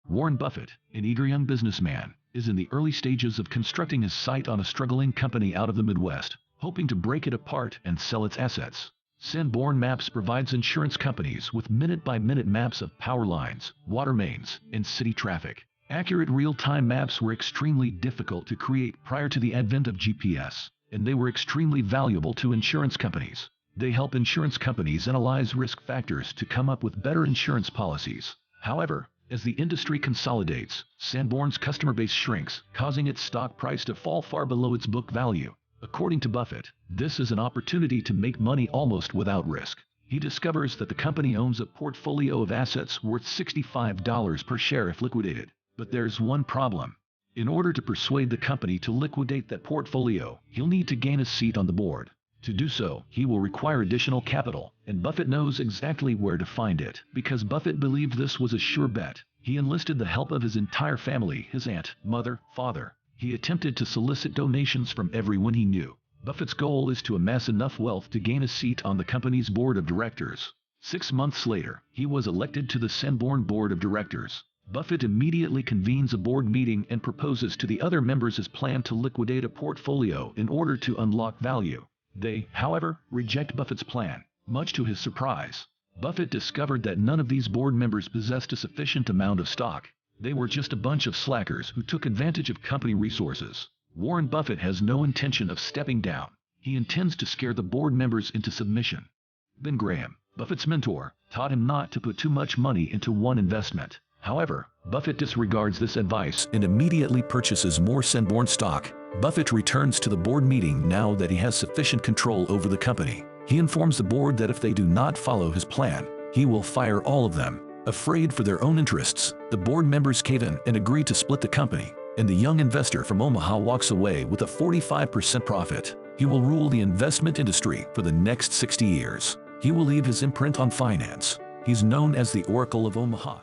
Warren Buffett, an eager young businessman, is in the early stages of constructing his sight on a struggling company out of the Midwest, hoping to break it apart and sell its assets. Sanborn Maps provides insurance companies with minute-by-minute maps of power lines, water mains, and city traffic. Accurate real-time maps were extremely difficult to create prior to the advent of GPS, and they were extremely valuable to insurance companies. They help insurance companies analyze risk factors to come up with better insurance policies. However, as the industry consolidates, Sanborn's customer base shrinks, causing its stock price to fall far below its book value. According to Buffett, this is an opportunity to make money almost without risk. He discovers that the company owns a portfolio of assets worth $65 per share if liquidated. But there's one problem. In order to persuade the company to liquidate that portfolio, he'll need to gain a seat on the board. To do so, he will require additional capital, and Buffett knows exactly where to find it. Because Buffett believed this was a sure bet, he enlisted the help of his entire family, his aunt, mother, father. He attempted to solicit donations from everyone he knew. Buffett's goal is to amass enough wealth to gain a seat on the company's board of directors. 6 months later, he was elected to the Sanborn board of directors. Buffett immediately convenes a board meeting and proposes to the other members his plan to liquidate a portfolio in order to unlock value. They, however, reject Buffett's plan. Much to his surprise, Buffett discovered that none of these board members possessed a sufficient amount of stock. They were just a bunch of slackers who took advantage of company resources. Warren Buffett has no intention of stepping down. He intends to scare the board members into submission. Ben Graham, Buffett's mentor, taught him not to put too much money into one investment. However, Buffett disregards this advice and immediately purchases more Sanborn stock. Buffett returns to the board meeting now that he has sufficient control over the company. He informs the board that if they do not follow his plan, he will fire all of them. Afraid for their own interests, the board members cave in and agree to split the company, and the young investor from Omaha walks away with a 45% profit. He will rule the investment industry for the next 60 years. He will leave his imprint on finance. He's known as the Oracle of Omaha.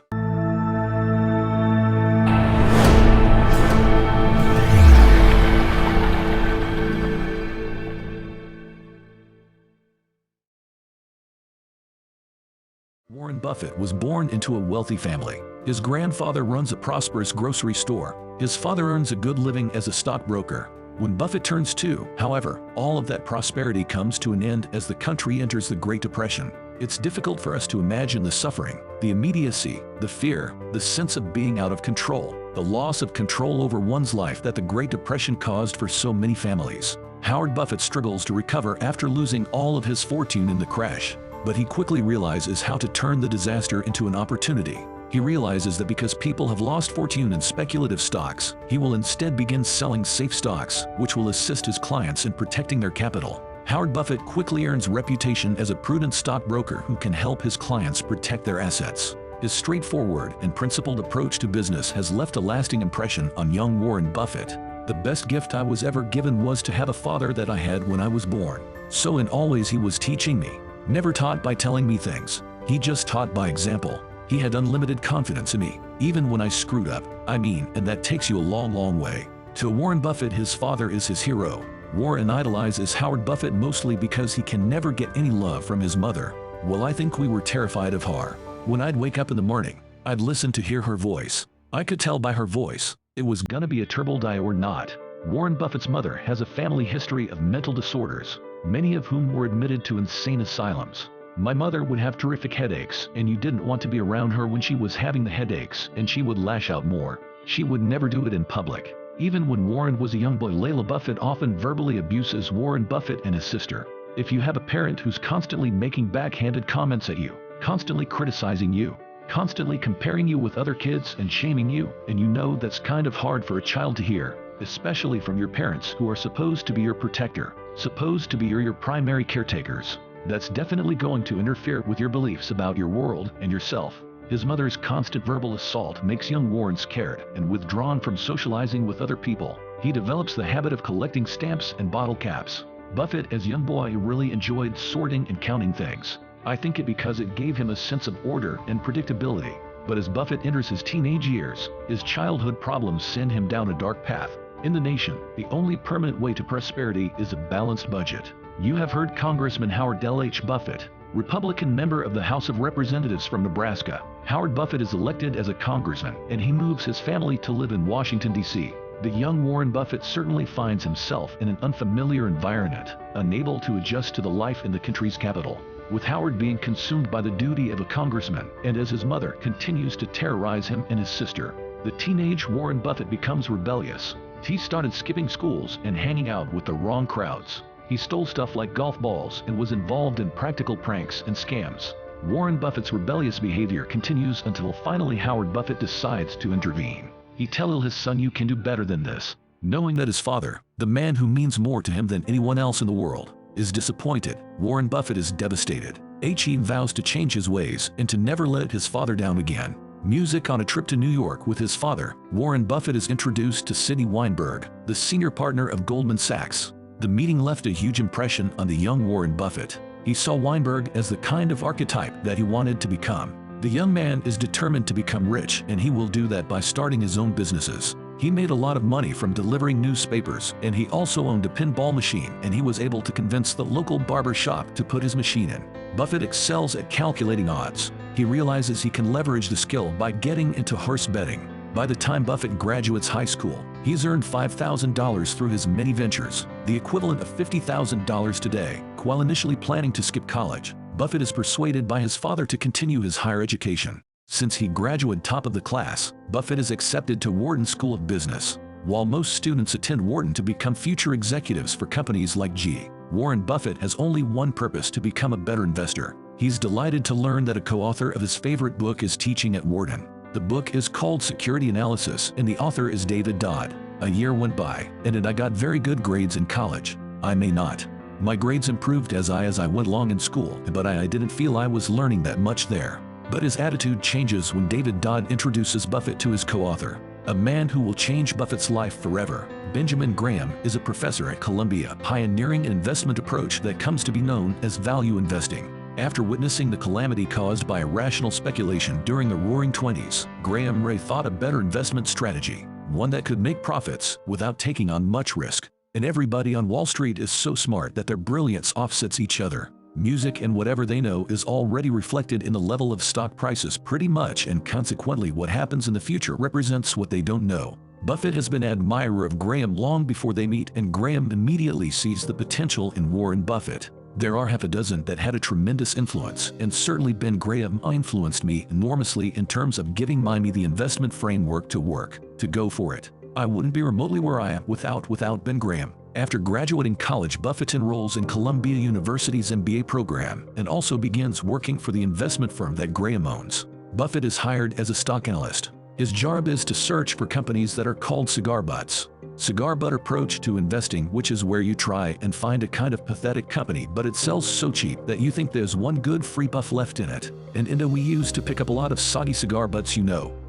Warren Buffett was born into a wealthy family. His grandfather runs a prosperous grocery store. His father earns a good living as a stockbroker. When Buffett turns 2, however, all of that prosperity comes to an end as the country enters the Great Depression. It's difficult for us to imagine the suffering, the immediacy, the fear, the sense of being out of control, the loss of control over one's life that the Great Depression caused for so many families. Howard Buffett struggles to recover after losing all of his fortune in the crash. But he quickly realizes how to turn the disaster into an opportunity. He realizes that because people have lost fortune in speculative stocks, he will instead begin selling safe stocks, which will assist his clients in protecting their capital. Howard Buffett quickly earns reputation as a prudent stockbroker who can help his clients protect their assets. His straightforward and principled approach to business has left a lasting impression on young Warren Buffett. The best gift I was ever given was to have a father that I had when I was born. So in all ways he was teaching me. Never taught by telling me things. He just taught by example. He had unlimited confidence in me, even when I screwed up. And that takes you a long, long way. To Warren Buffett, his father is his hero. Warren idolizes Howard Buffett mostly because he can never get any love from his mother. Well, I think we were terrified of her. When I'd wake up in the morning, I'd listen to hear her voice. I could tell by her voice, it was gonna be a turbo die or not. Warren Buffett's mother has a family history of mental disorders, many of whom were admitted to insane asylums. My mother would have terrific headaches, and you didn't want to be around her when she was having the headaches, and she would lash out more. She would never do it in public. Even when Warren was a young boy, Layla Buffett often verbally abuses Warren Buffett and his sister. If you have a parent who's constantly making backhanded comments at you, constantly criticizing you, constantly comparing you with other kids and shaming you, and you know that's kind of hard for a child to hear, especially from your parents who are supposed to be your protector, supposed to be your primary caretakers. That's definitely going to interfere with your beliefs about your world and yourself. His mother's constant verbal assault makes young Warren scared and withdrawn from socializing with other people. He develops the habit of collecting stamps and bottle caps. Buffett, as a young boy, really enjoyed sorting and counting things. I think it because it gave him a sense of order and predictability. But as Buffett enters his teenage years, his childhood problems send him down a dark path. In the nation, the only permanent way to prosperity is a balanced budget. You have heard Congressman Howard L. H. Buffett, Republican member of the House of Representatives from Nebraska, Howard Buffett is elected as a congressman, and he moves his family to live in Washington, D.C. The young Warren Buffett certainly finds himself in an unfamiliar environment, unable to adjust to the life in the country's capital. With Howard being consumed by the duty of a congressman, and as his mother continues to terrorize him and his sister, the teenage Warren Buffett becomes rebellious. He started skipping schools and hanging out with the wrong crowds. He stole stuff like golf balls and was involved in practical pranks and scams. Warren Buffett's rebellious behavior continues until finally Howard Buffett decides to intervene. He tells his son, "You can do better than this." Knowing that his father, the man who means more to him than anyone else in the world, is disappointed, Warren Buffett is devastated. He vows to change his ways and to never let his father down again. Music. On a trip to New York with his father, Warren Buffett is introduced to Sidney Weinberg, the senior partner of Goldman Sachs. The meeting left a huge impression on the young Warren Buffett. He saw Weinberg as the kind of archetype that he wanted to become. The young man is determined to become rich, and he will do that by starting his own businesses. He made a lot of money from delivering newspapers, and he also owned a pinball machine, and he was able to convince the local barber shop to put his machine in. Buffett excels at calculating odds. He realizes he can leverage the skill by getting into horse betting. By the time Buffett graduates high school, he's earned $5,000 through his many ventures, the equivalent of $50,000 today. While initially planning to skip college, Buffett is persuaded by his father to continue his higher education. Since he graduated top of the class, Buffett is accepted to Wharton School of Business. While most students attend Wharton to become future executives for companies like GE, Warren Buffett has only one purpose: to become a better investor. He's delighted to learn that a co-author of his favorite book is teaching at Wharton. The book is called Security Analysis, and the author is David Dodd. A year went by, and I got very good grades in college. I may not. My grades improved as I went along in school, but I didn't feel I was learning that much there. But his attitude changes when David Dodd introduces Buffett to his co-author, a man who will change Buffett's life forever. Benjamin Graham is a professor at Columbia, pioneering an investment approach that comes to be known as value investing. After witnessing the calamity caused by irrational speculation during the Roaring '20s, Graham Ray thought a better investment strategy, one that could make profits without taking on much risk. And everybody on Wall Street is so smart that their brilliance offsets each other. Music and whatever they know is already reflected in the level of stock prices pretty much, and consequently what happens in the future represents what they don't know. Buffett has been an admirer of Graham long before they meet, and Graham immediately sees the potential in Warren Buffett. There are half a dozen that had a tremendous influence, and certainly Ben Graham influenced me enormously in terms of giving me the investment framework to work, to go for it. I wouldn't be remotely where I am without Ben Graham. After graduating college, Buffett enrolls in Columbia University's MBA program and also begins working for the investment firm that Graham owns. Buffett is hired as a stock analyst. His job is to search for companies that are called cigar butts. Cigar butt approach to investing, which is where you try and find a kind of pathetic company, but it sells so cheap that you think there's one good free puff left in it. And we use to pick up a lot of soggy cigar butts,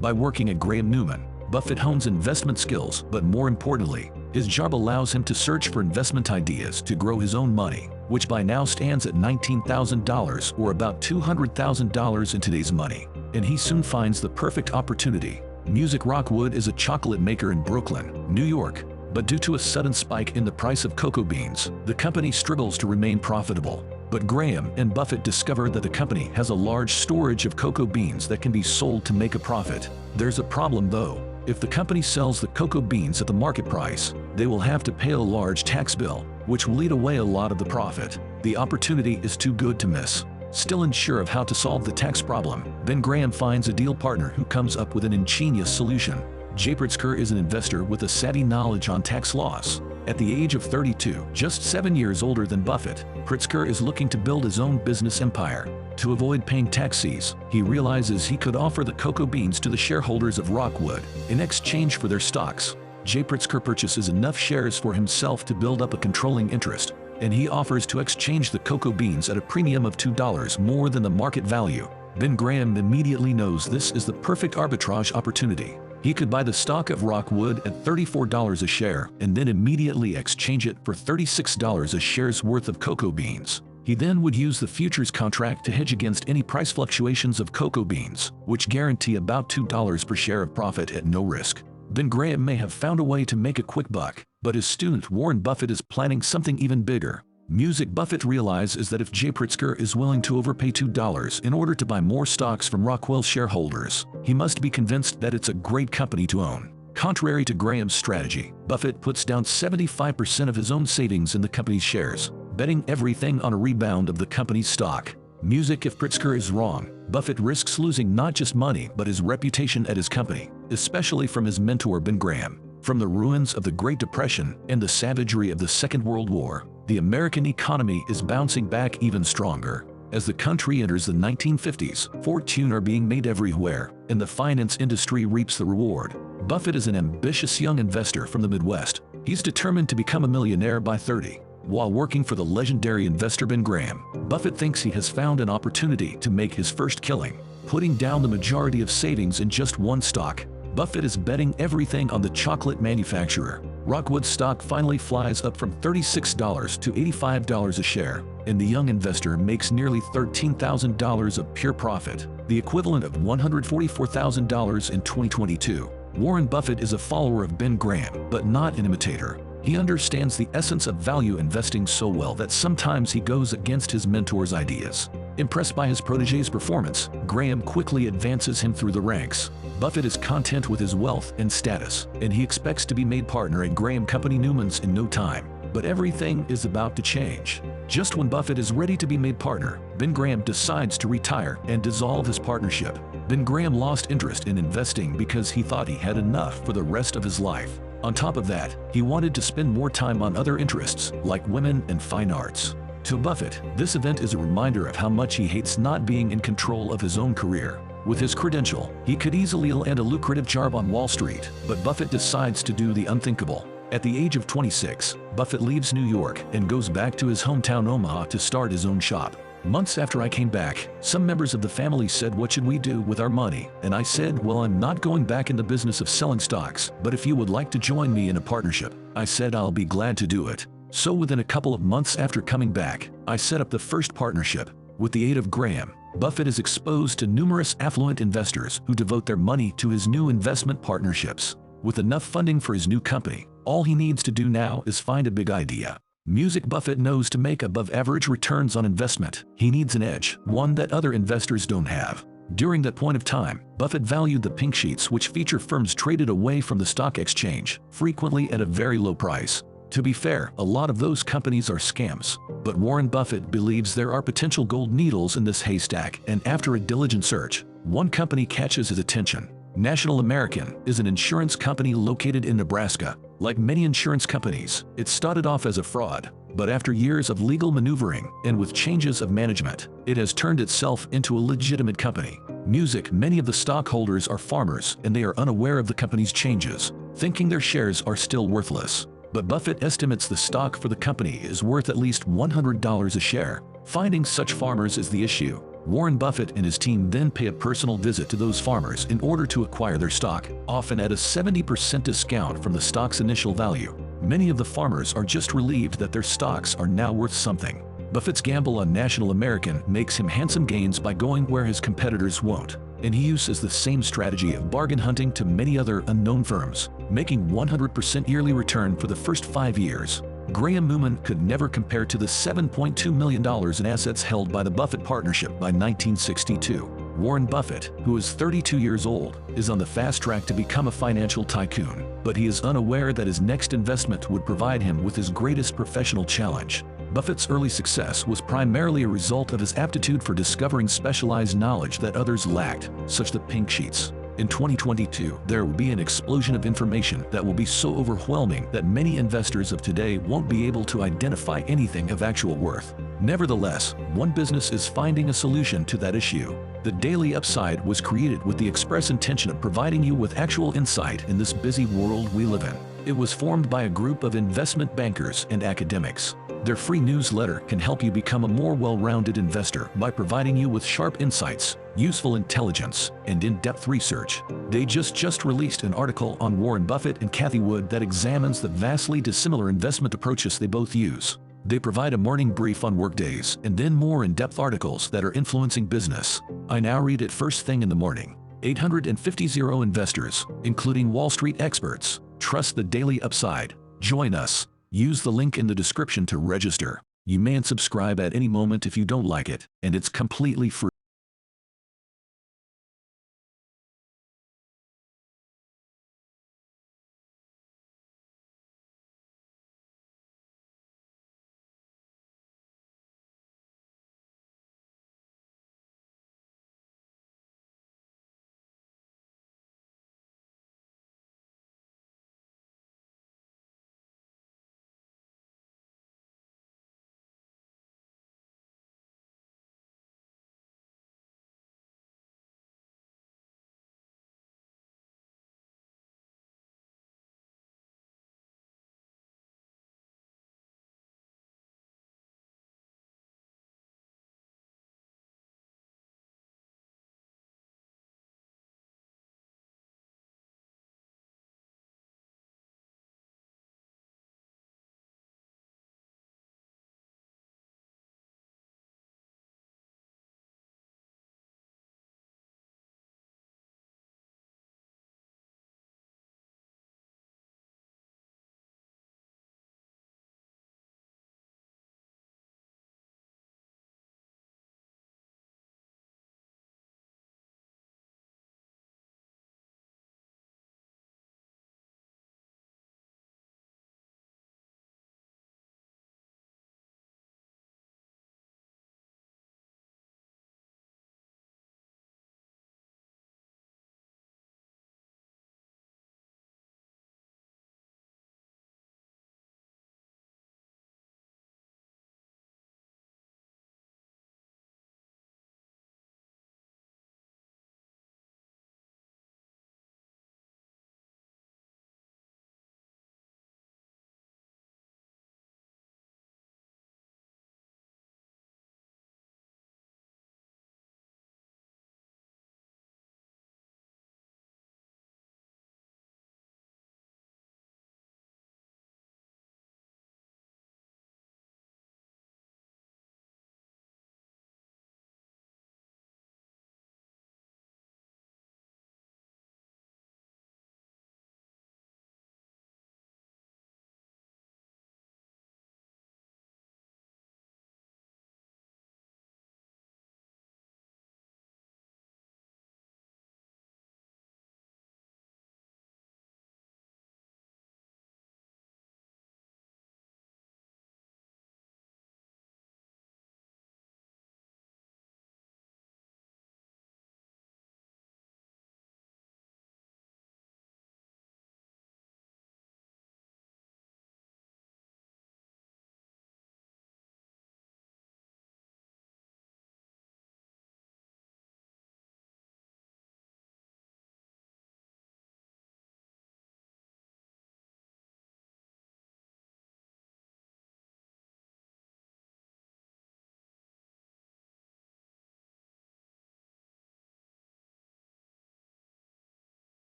By working at Graham Newman, Buffett hones investment skills, but more importantly, his job allows him to search for investment ideas to grow his own money, which by now stands at $19,000 or about $200,000 in today's money. And he soon finds the perfect opportunity. Music. Rockwood is a chocolate maker in Brooklyn, New York, but due to a sudden spike in the price of cocoa beans, the company struggles to remain profitable. But Graham and Buffett discover that the company has a large storage of cocoa beans that can be sold to make a profit. There's a problem though. If the company sells the cocoa beans at the market price, they will have to pay a large tax bill, which will eat away a lot of the profit. The opportunity is too good to miss. Still unsure of how to solve the tax problem, Ben Graham finds a deal partner who comes up with an ingenious solution. Jay Pritzker is an investor with a savvy knowledge on tax laws. At the age of 32, just 7 years older than Buffett, Pritzker is looking to build his own business empire. To avoid paying taxes, he realizes he could offer the cocoa beans to the shareholders of Rockwood in exchange for their stocks. Jay Pritzker purchases enough shares for himself to build up a controlling interest, and he offers to exchange the cocoa beans at a premium of $2 more than the market value. Ben Graham immediately knows this is the perfect arbitrage opportunity. He could buy the stock of Rockwood at $34 a share and then immediately exchange it for $36 a share's worth of cocoa beans. He then would use the futures contract to hedge against any price fluctuations of cocoa beans, which guarantee about $2 per share of profit at no risk. Ben Graham may have found a way to make a quick buck, but his student Warren Buffett is planning something even bigger. Music Buffett realizes that if Jay Pritzker is willing to overpay $2 in order to buy more stocks from Rockwell shareholders, he must be convinced that it's a great company to own. Contrary to Graham's strategy, Buffett puts down 75% of his own savings in the company's shares, betting everything on a rebound of the company's stock. Music If Pritzker is wrong, Buffett risks losing not just money but his reputation at his company, especially from his mentor Ben Graham. From the ruins of the Great Depression and the savagery of the Second World War, the American economy is bouncing back even stronger. As the country enters the 1950s, fortunes are being made everywhere, and the finance industry reaps the reward. Buffett is an ambitious young investor from the Midwest. He's determined to become a millionaire by 30. While working for the legendary investor Ben Graham, Buffett thinks he has found an opportunity to make his first killing. Putting down the majority of savings in just one stock, Buffett is betting everything on the chocolate manufacturer. Rockwood stock finally flies up from $36 to $85 a share, and the young investor makes nearly $13,000 of pure profit, the equivalent of $144,000 in 2022. Warren Buffett is a follower of Ben Graham, but not an imitator. He understands the essence of value investing so well that sometimes he goes against his mentor's ideas. Impressed by his protege's performance, Graham quickly advances him through the ranks. Buffett is content with his wealth and status, and he expects to be made partner at Graham Company Newman's in no time. But everything is about to change. Just when Buffett is ready to be made partner, Ben Graham decides to retire and dissolve his partnership. Ben Graham lost interest in investing because he thought he had enough for the rest of his life. On top of that, he wanted to spend more time on other interests, like women and fine arts. To Buffett, this event is a reminder of how much he hates not being in control of his own career. With his credential, he could easily land a lucrative job on Wall Street, but Buffett decides to do the unthinkable. At the age of 26, Buffett leaves New York and goes back to his hometown Omaha to start his own shop. Months after I came back, some members of the family said, "What should we do with our money?" And I said, "Well, I'm not going back in the business of selling stocks, but if you would like to join me in a partnership," I said, "I'll be glad to do it." So within a couple of months after coming back, I set up the first partnership. With the aid of Graham, Buffett is exposed to numerous affluent investors who devote their money to his new investment partnerships. With enough funding for his new company, all he needs to do now is find a big idea. Music Buffett knows to make above-average returns on investment, he needs an edge, one that other investors don't have. During that point of time, Buffett valued the pink sheets which feature firms traded away from the stock exchange, frequently at a very low price. To be fair, a lot of those companies are scams. But Warren Buffett believes there are potential gold needles in this haystack, and after a diligent search, one company catches his attention. National American is an insurance company located in Nebraska. Like many insurance companies, it started off as a fraud, but after years of legal maneuvering and with changes of management, it has turned itself into a legitimate company. Many of the stockholders are farmers and they are unaware of the company's changes, thinking their shares are still worthless. But Buffett estimates the stock for the company is worth at least $100 a share. Finding such farmers is the issue. Warren Buffett and his team then pay a personal visit to those farmers in order to acquire their stock, often at a 70% discount from the stock's initial value. Many of the farmers are just relieved that their stocks are now worth something. Buffett's gamble on National American makes him handsome gains by going where his competitors won't, and he uses the same strategy of bargain hunting to many other unknown firms, making 100% yearly return for the first 5 years. Graham Newman could never compare to the $7.2 million in assets held by the Buffett partnership by 1962. Warren Buffett, who is 32 years old, is on the fast track to become a financial tycoon, but he is unaware that his next investment would provide him with his greatest professional challenge. Buffett's early success was primarily a result of his aptitude for discovering specialized knowledge that others lacked, such as the pink sheets. In 2022, there will be an explosion of information that will be so overwhelming that many investors of today won't be able to identify anything of actual worth. Nevertheless, one business is finding a solution to that issue. The Daily Upside was created with the express intention of providing you with actual insight in this busy world we live in. It was formed by a group of investment bankers and academics. Their free newsletter can help you become a more well-rounded investor by providing you with sharp insights, useful intelligence, and in-depth research. They just released an article on Warren Buffett and Cathie Wood that examines the vastly dissimilar investment approaches they both use. They provide a morning brief on workdays and then more in-depth articles that are influencing business. I now read it first thing in the morning. 850 investors, including Wall Street experts, trust the Daily Upside. Join us. Use the link in the description to register. You may unsubscribe at any moment if you don't like it, and it's completely free.